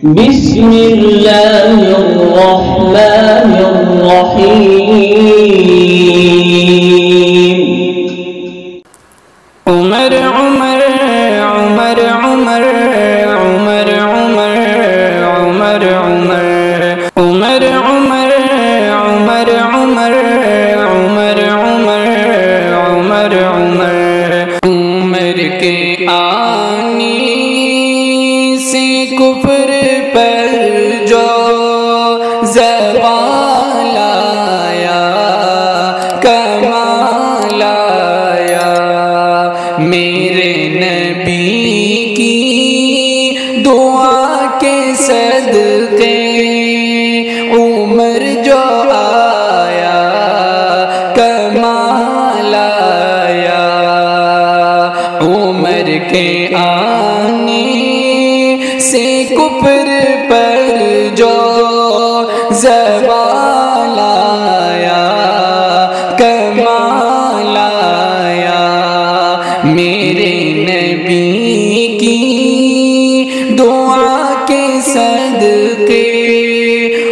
بسم اللہ الرحمن الرحیم عمر عمر عمر عمر عمر عمر عمر عمر عمر عمر عمر عمر عمر عمر عمر عمر کے آنے سے کفر پر جو زوال آیا کمال آیا میرے نبی کی دعا کے صدقے عمر جو آیا کمال آیا عمر کے آنے سے کفر پر جو زوال آیا کمال آیا میرے نبی کی دعا کے صدقے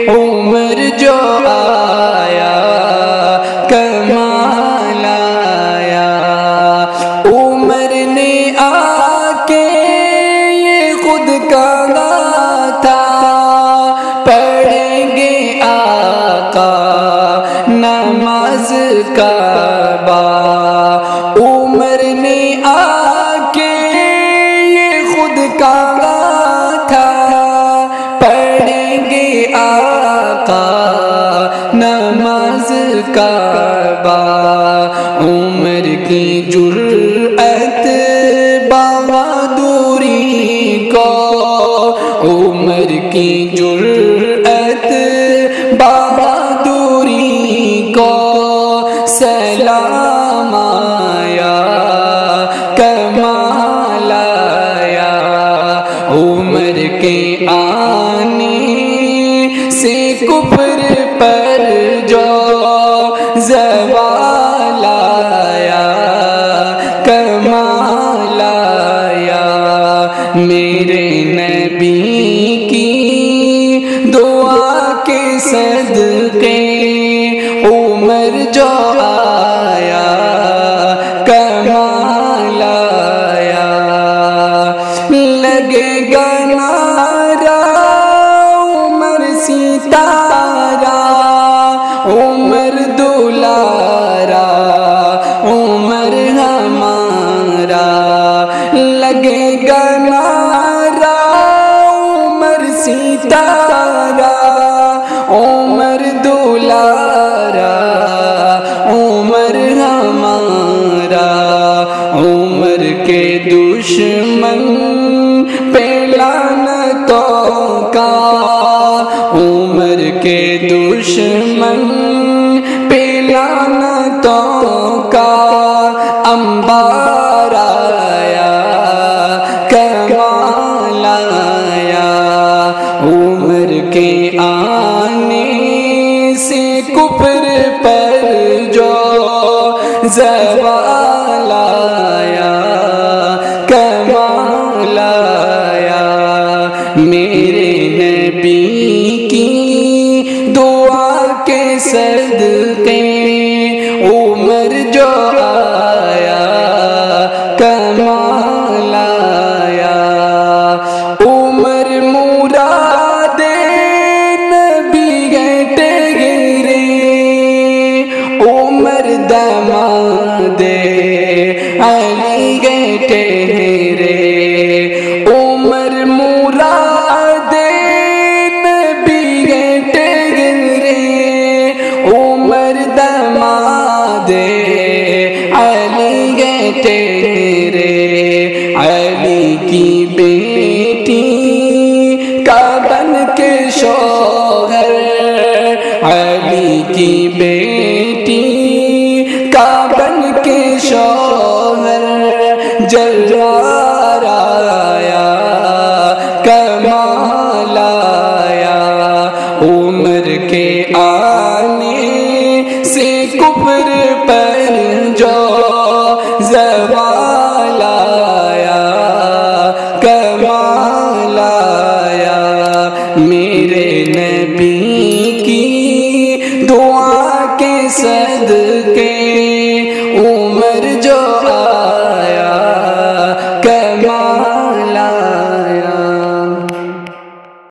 عمر جو آیا کمال آیا عمر نے آ کے یہ خود کہا تھا پڑھیں گے آقا نماز کعبہ عمر نے آ کے یہ خود کہا تھا پڑھیں گے آقا نماز کعبہ عمر کی جرأت بہادری کو عمر کی جرأت بہادری کو سلام آیا کمال آیا عمر کے آنے سے کفر پر جو زوال آیا کمال آیا میرے نبی کی دعا کے صدقے عمر جو آیا کمال آیا لگے گا نعرہ عمر ستارہ عمر دلارا عمر ہمارا لگے گا نعرہ عمر ستارہ عمر دلارا عمر ہمارا عمر کے دشمن پہ لعنتوں کا عمر کے دشمن پہ لعنتوں کا انبار آیا کمال آیا عمر کے آنے سے کفر پر جو زوال آیا کمال آیا میرے نبی کی دعا کے صدقے عمر جو آیا کمال آیا عمر مراد نبی گئے ٹگرے عمر دماد علی گئے ٹہرے عمر مراد نبی گئے ٹگرے عمر دماد علی گئے ٹہرے علی کی بیٹی کا بن کے شوہر علی کی بیٹی کا بن کے شوہر جلوار آیا کمال آیا عمر کے آنے سے کفر پر جو زوال آیا کمال آیا میرے نبی کی دعا کے صدقے عمر جو